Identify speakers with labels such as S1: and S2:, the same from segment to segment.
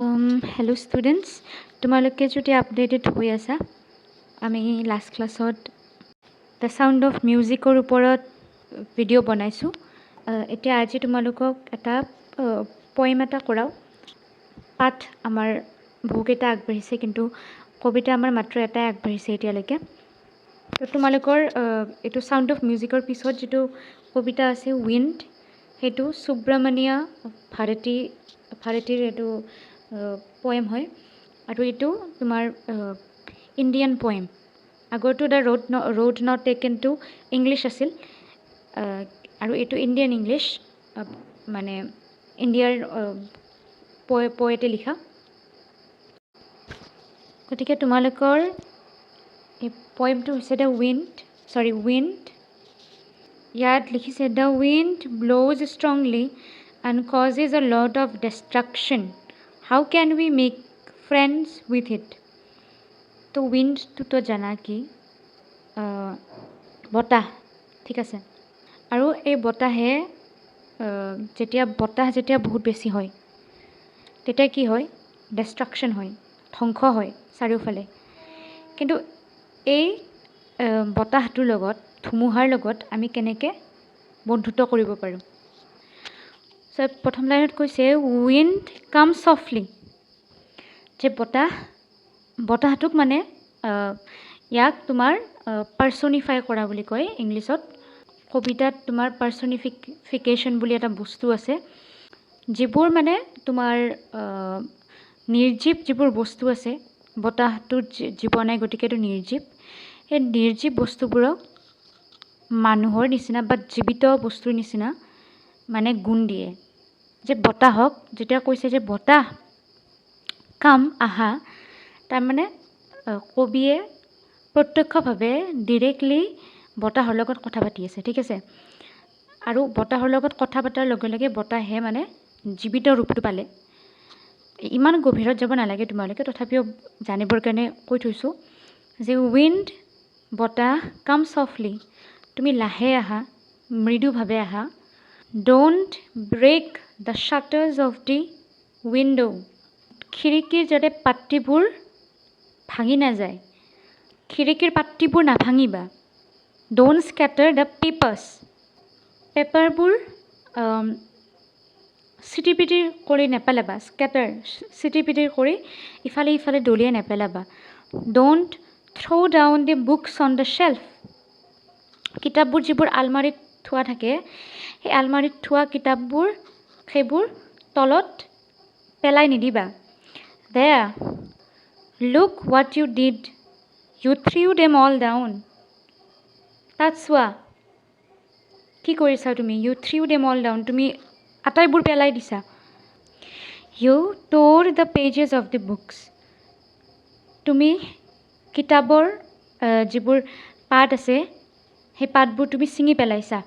S1: Hello students, তোমালোকে যদি updated হৈ আছা আমি লাষ্ট ক্লাছত দ্য সাউণ্ড অফ মিউজিকৰ ওপৰত ভিডিঅ' বনাইছোঁ এতিয়া আজি তোমালোকক এটা পয়েম এটা কৰাও পাঠ আমাৰ বহুকেইটা আগবাঢ়িছে কিন্তু কবিতা আমাৰ মাত্ৰ এটাই আগবাঢ়িছে এতিয়ালৈকে তো তোমালোকৰ এইটো সাউণ্ড অফ মিউজিকৰ পিছত যিটো কবিতা আছে উইণ্ড সেইটো সুব্ৰমণিয়া ভাৰতীৰ এইটো পয়েম হয় আৰু এইটো তোমাৰ ইণ্ডিয়ান পয়েম আগৰটো the road not taken to English আছিল আৰু এইটো ইণ্ডিয়ান ইংলিছ মানে ইণ্ডিয়াৰ পয়েটে লিখা গতিকে তোমালোকৰ এই পয়েমটো হৈছে উইণ্ড ইয়াত লিখিছে the wind blows strongly and causes a lot of destruction. How can we make friends with it? তো wind তো জানা কি বতাহ ঠিক আছে আৰু এই বতাহে যেতিয়া বহুত বেছি হয় তেতিয়া কি হয় ডিষ্ট্ৰাকশ্যন হয় ধ্বংস হয় চাৰিওফালে কিন্তু এই বতাহটোৰ লগত ধুমুহাৰ লগত আমি কেনেকৈ বন্ধুত্ব কৰিব পাৰোঁ প্ৰথম লাইনত কৈছে উইণ্ড কাম ছফলি যে বতাহটোক মানে ইয়াক তোমাৰ পাৰ্চনিফাই কৰা বুলি কয় ইংলিছত কবিতাত তোমাৰ পাৰ্চনিফিকেশ্যন বুলি এটা বস্তু আছে যিবোৰ মানে তোমাৰ নিৰ্জীৱ যিবোৰ বস্তু আছে বতাহটোত জীৱ নাই গতিকে এইটো নিৰ্জীৱ সেই নিৰ্জীৱ বস্তুবোৰক মানুহৰ নিচিনা বা জীৱিত বস্তুৰ নিচিনা মানে গুণ দিয়ে যে বতাহক যেতিয়া কৈছে যে বতাহ কাম আহা তাৰমানে কবিয়ে প্ৰত্যক্ষভাৱে ডিৰেক্টলি বতাহৰ লগত কথা পাতি আছে ঠিক আছে আৰু বতাহৰ লগত কথা পতাৰ লগে লগে বতাহে মানে জীৱিত ৰূপটো পালে ইমান গভীৰত যাব নালাগে তোমালোকে তথাপিও জানিবৰ কাৰণে কৈ থৈছোঁ যে উইণ্ড বতাহ কাম ছফলি তুমি লাহে আহা মৃদুভাৱে আহা don't break the shutters of the window' খিৰিকীৰ যাতে পাত্তিবোৰ ভাঙি নাযায় খিৰিকীৰ পাত্তিবোৰ নাভাঙিবা ডোণ্ট স্কেটাৰ দ্য পেপাৰবোৰ চিটিপিটিৰ কৰি নেপেলাবা চিটিপিটিৰ কৰি ইফালে ইফালে দলিয়াই নেপেলাবা don't throw' down the books on the shelf কিতাপবোৰ যিবোৰ আলমাৰীত থোৱা থাকে সেই আলমাৰীত থোৱা কিতাপবোৰ সেইবোৰ তলত পেলাই নিদিবা there look what you did you threw them all down তাত চোৱা কি কৰিছা তুমি you threw them all down তুমি আটাইবোৰ পেলাই দিছা you tore the pages of the books তুমি কিতাপৰ যিবোৰ পাত আছে সেই পাতবোৰ তুমি ছিঙি পেলাইছা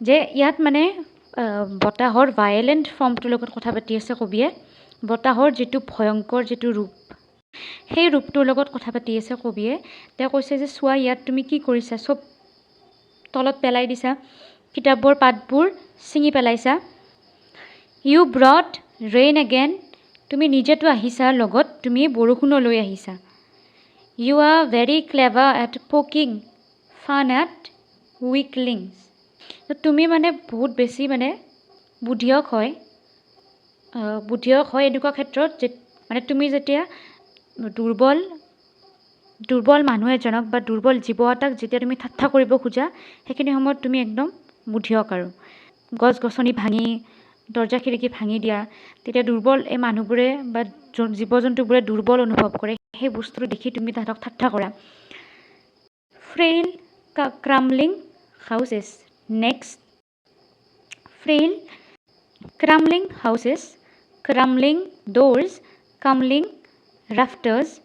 S1: যে ইয়াত মানে বতাহৰ ভায়লেণ্ট ফৰ্মটোৰ লগত কথা পাতি আছে কবিয়ে বতাহৰ যিটো ভয়ংকৰ যিটো ৰূপ সেই ৰূপটোৰ লগত কথা পাতি আছে কবিয়ে তেওঁ কৈছে যে চোৱা ইয়াত তুমি কি কৰিছা চব তলত পেলাই দিছা কিতাপৰ পাতবোৰ ছিঙি পেলাইছা ইউ ব্ৰট ৰেইন এগেইন তুমি নিজেতো আহিছা লগত তুমি বৰষুণো লৈ আহিছা you are very clever at poking fun at weaklings তুমি মানে বহুত বেছি মানে বুদ্ধিয়ক হয় এনেকুৱা ক্ষেত্ৰত যে মানে তুমি যেতিয়া দুৰ্বল মানুহ এজনক বা দুৰ্বল জীৱ এটাক যেতিয়া তুমি ঠাট্টা কৰিব খোজা সেইখিনি সময়ত তুমি একদম বুদ্ধিয়ক আৰু গছ গছনি ভাঙি দৰ্জা খিৰিকী ভাঙি দিয়া তেতিয়া দুৰ্বল এই মানুহবোৰে বা জীৱ জন্তুবোৰে দুৰ্বল অনুভৱ কৰে সেই বস্তুটো দেখি তুমি তাহাঁতক ঠাট্টা কৰা ফ্ৰেইল ক্ৰাম্বলিং houses next ফ্ৰেইল crumbling houses, crumbling doors, crumbling rafters,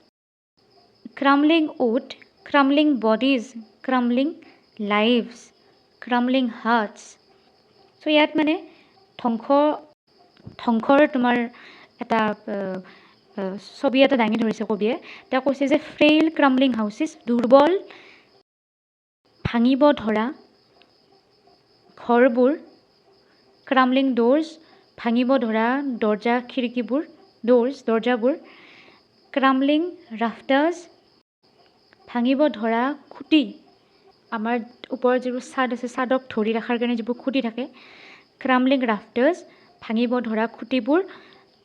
S1: crumbling wood, crumbling bodies, crumbling lives, crumbling hearts. So ইয়াত মানে ধ্বংসৰ তোমাৰ এটা ছবি এটা দাঙি ধৰিছে কবিয়ে তেওঁ কৈছে যে ফ্ৰেইল ক্ৰাম্বলিং হাউচেছ দুৰ্বল ভাঙিব ধৰা ঘৰবোৰ ক্ৰাম্বলিং ডোৰ্ছ ভাঙিব ধৰা দৰ্জা খিৰিকীবোৰ ড'ৰ্ছ দৰ্জাবোৰ, ক্ৰাম্বলিং ৰাফটাৰ্ছ ভাঙিব ধৰা খুঁটি, আমাৰ ওপৰত যিবোৰ ছাদ আছে ছাদক ধৰি ৰখাৰ কাৰণে যিবোৰ খুঁটি থাকে, ক্ৰাম্বলিং ৰাফটাৰ্ছ ভাঙিব ধৰা খুঁটিবোৰ,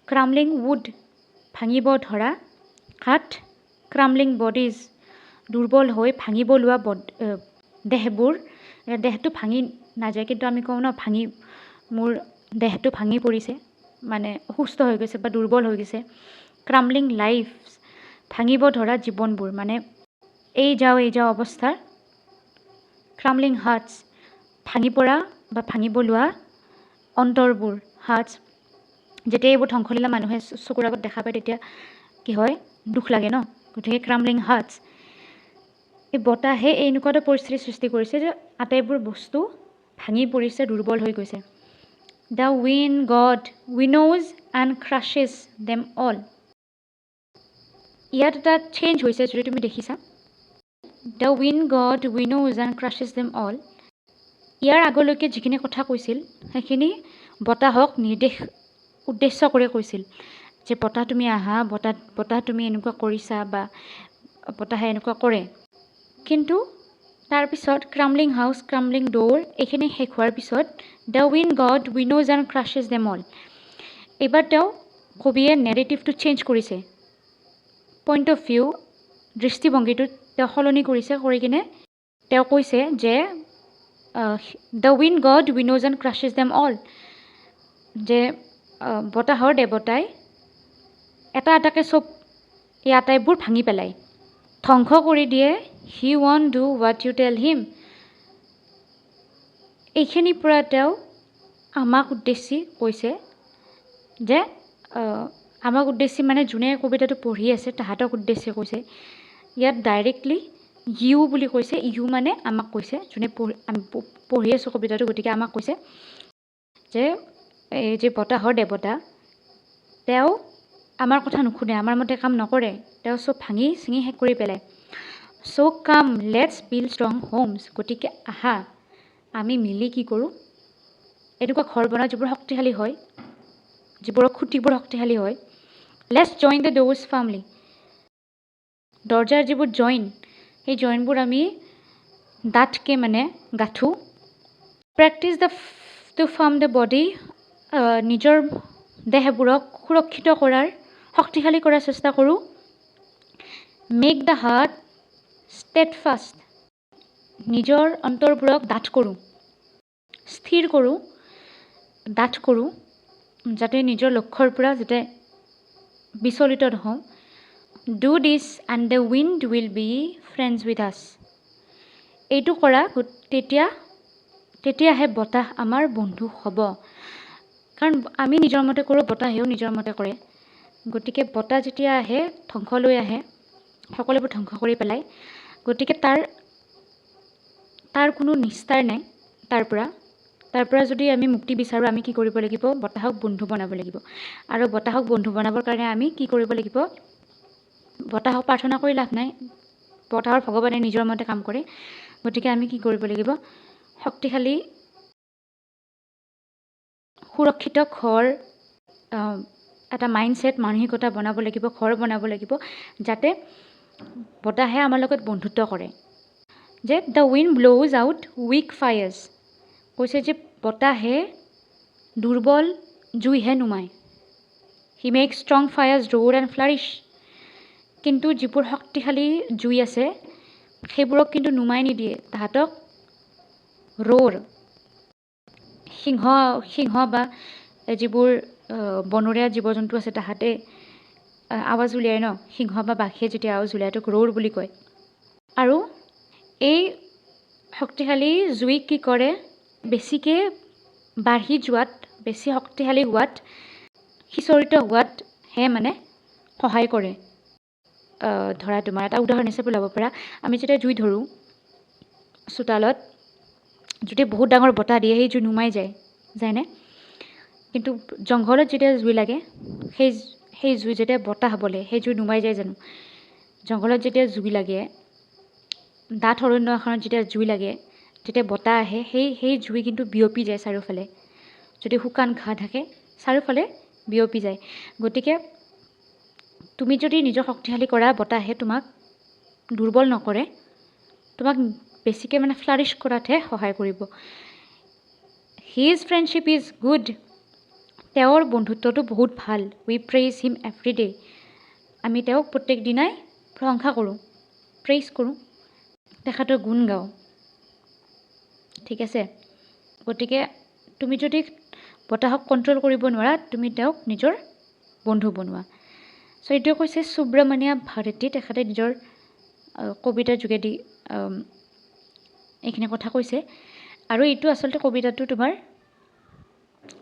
S1: ক্ৰাম্বলিং উড ভাঙিব ধৰা কাঠ, ক্ৰাম্বলিং বডিজ দুৰ্বল হৈ ভাঙিব লোৱা দেহবোৰ, দেহটো ভাঙি নাযায় কিন্তু আমি কওঁ ন ভাঙি মোৰ দেহটো ভাঙি পৰিছে, মানে অসুস্থ হৈ গৈছে বা দুৰ্বল হৈ গৈছে। ক্ৰাম্বলিং লাইফ ভাঙিব ধৰা জীৱনবোৰ, মানে এই যাওঁ অৱস্থাৰ। ক্ৰাম্বলিং হাৰ্টছ ভাঙি পৰা বা ভাঙিব লোৱা অন্তৰবোৰ, হাৰ্টছ যেতিয়া এইবোৰ ধ্বংসলীলা মানুহে চকুৰ আগত দেখা পায় তেতিয়া কি হয়, দুখ লাগে ন। গতিকে ক্ৰাম্বলিং হাৰ্টছ, এই বতাহে এনেকুৱা এটা পৰিস্থিতিৰ সৃষ্টি কৰিছে যে আটাইবোৰ বস্তু ভাঙি পৰিছে, দুৰ্বল হৈ গৈছে। The wind god winnows and crashes them all, ইয়াত এটা চেঞ্জ হৈছে যদি তুমি দেখিছা। The wind god winnows and crashes them all, ইয়াৰ আগলৈকে যিখিনি কথা কৈছিল সেইখিনি বতাহক উদ্দেশ্য কৰি কৈছিল যে বতাহ তুমি আহা, বতাহ তুমি এনেকুৱা কৰিছা বা বতাহে এনেকুৱা কৰে। কিন্তু তাৰপিছত ক্ৰাম্বলিং হাউচ, ক্ৰাম্বলিং ড'ৰ এইখিনি শেষ হোৱাৰ পিছত the wind god winnows and crashes them all, এইবাৰ তেওঁ কবিয়ে নেৰেটিভটো চেঞ্জ কৰিছে, পইণ্ট অফ ভিউ দৃষ্টিভংগীটো তেওঁ সলনি কৰিছে, কৰি কিনে তেওঁ কৈছে যে the wind god winnows and crashes them all, যে বতাহৰ দেৱতাই এটা এটাকৈ চব এই আটাইবোৰ ভাঙি পেলায়, ধ্বংস কৰি দিয়ে। হি want do what you tell হিম, এইখিনিৰ পৰা তেওঁ আমাক উদ্দেশ্যি কৈছে যে আমাক উদ্দেশ্যি মানে যোনে কবিতাটো পঢ়ি আছে তাহাঁতক উদ্দেশ্যি কৈছে। ইয়াত ডাইৰেক্টলি ইউ বুলি কৈছে, ইউ মানে আমাক কৈছে, যোনে আমি পঢ়ি আছোঁ কবিতাটো, গতিকে আমাক কৈছে যে এই যে বতাহৰ দেৱতা তেওঁ আমাৰ কথা নুশুনে, আমাৰ মতে কাম নকৰে, তেওঁ চব ভাঙি চিঙি শেষ কৰি পেলায়। চ' কাম লেটছ বিল্ড ষ্ট্ৰং হোমছ, গতিকে আহা আমি মিলি কি কৰোঁ, এনেকুৱা ঘৰ বনাওঁ যিবোৰ শক্তিশালী হয়, যিবোৰৰ খুঁটিবোৰ শক্তিশালী হয়। Let's join the doors firmly, দৰ্জাৰ যিবোৰ জইন সেই জইনবোৰ আমি ডাঠকৈ মানে গাঁঠোঁ। Practise to firm the body, নিজৰ দেহবোৰক সুৰক্ষিত কৰাৰ, শক্তিশালী কৰাৰ চেষ্টা কৰোঁ। মেক দ্য হাৰ্ট ষ্টেডফাষ্ট, নিজৰ অন্তৰবোৰক ডাঠ কৰোঁ, স্থিৰ কৰোঁ, ডাঠ কৰোঁ, যাতে নিজৰ লক্ষ্যৰ পৰা যাতে বিচলিত নহওঁ। Do this and the wind will be friends with us, এইটো কৰা তেতিয়াহে বতাহ আমাৰ বন্ধু হ'ব, কাৰণ আমি নিজৰ মতে কৰোঁ, বতাহেও নিজৰ মতে কৰে। গতিকে বতাহ যেতিয়া আহে ধ্বংস লৈ আহে, সকলোবোৰ ধ্বংস কৰি পেলায়, গতিকে তাৰ কোনো নিস্তাৰ নাই। তাৰ পৰা যদি আমি মুক্তি বিচাৰোঁ আমি কি কৰিব লাগিব, বতাহক বন্ধু বনাব লাগিব। আৰু বতাহক বন্ধু বনাবৰ কাৰণে আমি কি কৰিব লাগিব, বতাহক প্ৰাৰ্থনা কৰি লাভ নাই, বতাহৰ ভগৱানে নিজৰ মতে কাম কৰে। গতিকে আমি কি কৰিব লাগিব, শক্তিশালী সুৰক্ষিত ঘৰ, এটা মাইণ্ডছেট মানসিকতা বনাব লাগিব, ঘৰ বনাব লাগিব, যাতে বতাহে আমাৰ লগত বন্ধুত্ব কৰে। যে the wind blows out weak fires, কৈছে যে বতাহে দুৰ্বল জুইহে নুমায়। He make strong fires roar and flourish, কিন্তু যিবোৰ শক্তিশালী জুই আছে সেইবোৰক কিন্তু নুমাই নিদিয়ে, তাহাঁতক ৰ'ৰ, সিংহ বা যিবোৰ বনৰীয়া জীৱ জন্তু আছে তাহাঁতে আৱাজ উলিয়াই ন, সিংহ বা বাঘে যেতিয়া আৱাজ উলিয়াই তোক ৰ'ৰ বুলি কয়। আৰু এই শক্তিশালী জুইক কি কৰে, বেছিকৈ বাঢ়ি যোৱাত, বেছি শক্তিশালী হোৱাত, সিঁচৰিত হোৱাতহে মানে সহায় কৰে। ধৰা তোমাৰ এটা উদাহৰণ হিচাপে ল'ব পাৰা, আমি যেতিয়া জুই ধৰোঁ চোতালত, যদি বহুত ডাঙৰ বতাহ দিয়ে সেই জুই নুমাই যায়নে? কিন্তু জংঘলত যেতিয়া জুই লাগে সেই জুই যেতিয়া বতাহ বলে সেই জুই নুমাই যায় জানো? জংঘলত যেতিয়া জুই লাগে, ডাঠ অৰণ্য এখনত যেতিয়া জুই লাগে, যেতিয়া বতাহ আহে সেই জুই কিন্তু বিয়পি যায় চাৰিওফালে। যদি শুকান ঘাঁহ থাকে চাৰিওফালে বিয়পি যায়। গতিকে তুমি যদি নিজৰ শক্তিশালী কৰা বতাহে তোমাক দুৰ্বল নকৰে, তোমাক বেছিকৈ মানে ফ্লাৰিছ কৰাতহে সহায় কৰিব। হিজ ফ্ৰেণ্ডশ্বিপ ইজ গুড, তেওঁৰ বন্ধুত্বটো বহুত ভাল। উই প্ৰেইজ হিম এভৰি ডে, আমি তেওঁক প্ৰত্যেক দিনাই প্ৰশংসা কৰোঁ, প্ৰেইজ কৰোঁ, তেখেতৰ গুণ গাওঁ। ঠিক আছে, গতিকে তুমি যদি বতাহক কণ্ট্ৰল কৰিব নোৱাৰা, তুমি তেওঁক নিজৰ বন্ধু বনোৱা। চ' এইটোৱে কৈছে সুব্ৰমণিয়া ভাৰতী, তেখেতে নিজৰ কবিতাৰ যোগেদি এইখিনি কথা কৈছে। আৰু এইটো আচলতে কবিতাটো তোমাৰ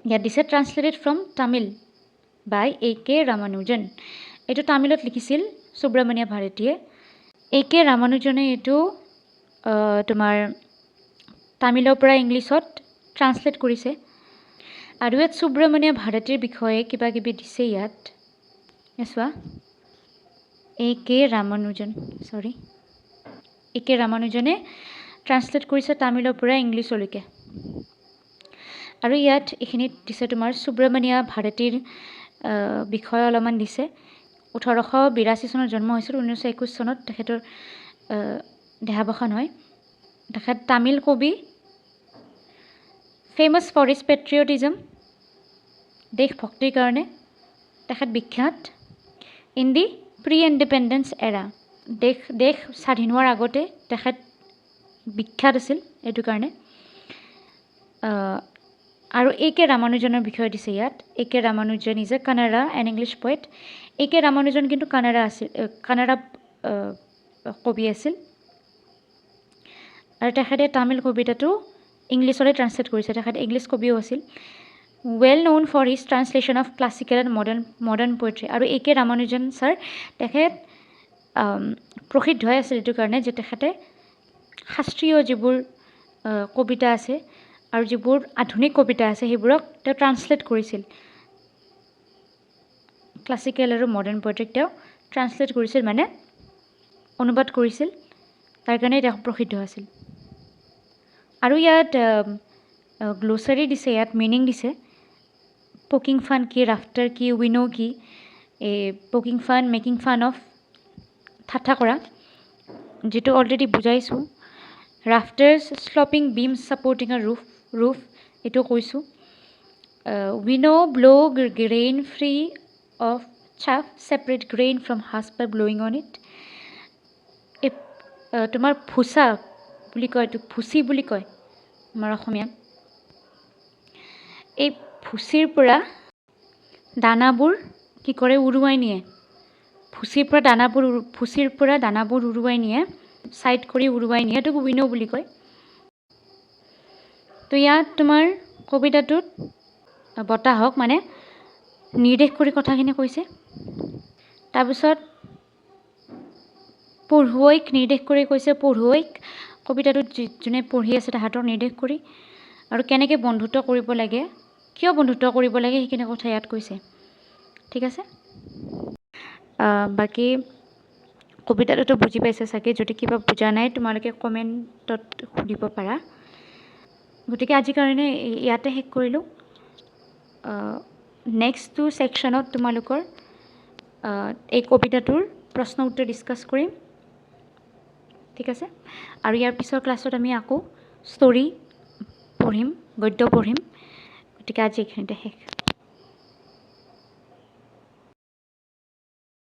S1: ইয়াত দিছে translated from Tamil by AK Ramanujan. এইটো তামিলত লিখিছিল সুব্ৰমণিয়া ভাৰতীয়ে। AK ৰামানুজনে এইটো তোমাৰ তামিলৰ পৰা ইংলিছত ট্ৰান্সলেট কৰিছে। আৰু ইয়াত সুব্ৰমণিয়া ভাৰতীৰ বিষয়ে কিবা কিবি দিছে ইয়াত, চোৱা। AK ৰামানুজন, AK ৰামানুজনে ট্ৰান্সলেট কৰিছে তামিলৰ পৰা ইংলিছলৈকে। আৰু ইয়াত এইখিনিত দিছে তোমাৰ সুব্ৰমণিয়া ভাৰতীৰ বিষয়ে অলপমান দিছে। 1882 চনত জন্ম হৈছিল, 1921 চনত তেখেতৰ দেহাৱসান হয়। তেখেত তামিল কবি, ফেমাছ ফৰ হিজ পেট্ৰিয়টিজম, দেশভক্তিৰ কাৰণে তেখেত বিখ্যাত। ইন দি প্ৰি ইণ্ডিপেণ্ডেঞ্চ এৰা, দেশ স্বাধীন হোৱাৰ আগতে তেখেত বিখ্যাত আছিল এইটো কাৰণে। আৰু AK ৰামানুজনৰ বিষয়ে দিছে ইয়াত। AK Ramanujan is a Kannada and English poet. AK Ramanujan কিন্তু কানাড়া কবি আছিল, আৰু তেখেতে তামিল কবিতাটো ইংলিছলৈ ট্ৰান্সলেট কৰিছে। তেখেতে ইংলিছ কবিও আছিল। Well known for his translation of classical and modern poetry. আৰু AK ৰামানুজন ছাৰ তেখেত প্ৰসিদ্ধ হৈ আছিল এইটো কাৰণে যে তেখেতে শাস্ত্ৰীয় যিবোৰ কবিতা আছে আৰু যিবোৰ আধুনিক কবিতা আছে সেইবোৰক তেওঁ ট্ৰান্সলেট কৰিছিল। ক্লাছিকেল আৰু মডাৰ্ণ পয়েট্ৰিক তেওঁ ট্ৰান্সলেট কৰিছিল, মানে অনুবাদ কৰিছিল, তাৰ কাৰণে তেওঁ প্ৰসিদ্ধ আছিল। আৰু ইয়াত গ্ল'চাৰী দিছে, ইয়াত মিনিং দিছে। পকিং ফান কি, ৰাফটাৰ কি, উইনো কি। এই poking fun, making fun of, ঠাট্টা কৰা, যিটো অলৰেডি বুজাইছোঁ। Rafters, sloping beams supporting a roof, এইটো কৈছোঁ। Winnow, blow' grain free of chaff, separate grain from husk by blowing on it. এই তোমাৰ ভুচা বুলি কয়, এইটো ভুচি বুলি কয় আমাৰ অসমীয়াত। এই ভুচিৰ পৰা দানাবোৰ কি কৰে, উৰুৱাই নিয়ে। ভুচিৰ পৰা দানাবোৰ উৰুৱাই নিয়ে, ছাইড কৰি উৰুৱাই নিয়ে, এইটোক উইনো বুলি কয়। তো ইয়াত তোমাৰ কবিতাটোত বতাহক মানে নিৰ্দেশ কৰি কথাখিনি কৈছে। তাৰপিছত পঢ়ুৱৈক নিৰ্দেশ কৰি কৈছে, পঢ়ুৱৈক কবিতাটোত যোনে পঢ়ি আছে তাহাঁতক নিৰ্দেশ কৰি, আৰু কেনেকৈ বন্ধুত্ব কৰিব লাগে, কিয় বন্ধুত্ব কৰিব লাগে, সেইখিনি কথা ইয়াত কৈছে। ঠিক আছে, বাকী কবিতাটোতো বুজি পাইছে চাগে। যদি কিবা বুজা নাই তোমালোকে কমেণ্টত সুধিব পাৰা। গতিকে আজিৰ কাৰণে ইয়াতে শেষ কৰিলোঁ। নেক্সটটো ছেকশ্যনত তোমালোকৰ এই কবিতাটোৰ প্ৰশ্ন উত্তৰ ডিছকাছ কৰিম। ঠিক আছে, আৰু ইয়াৰ পিছৰ ক্লাছত আমি আকৌ ষ্টৰী পঢ়িম, গদ্য পঢ়িম। গতিকে আজি এইখিনিতে শেষ।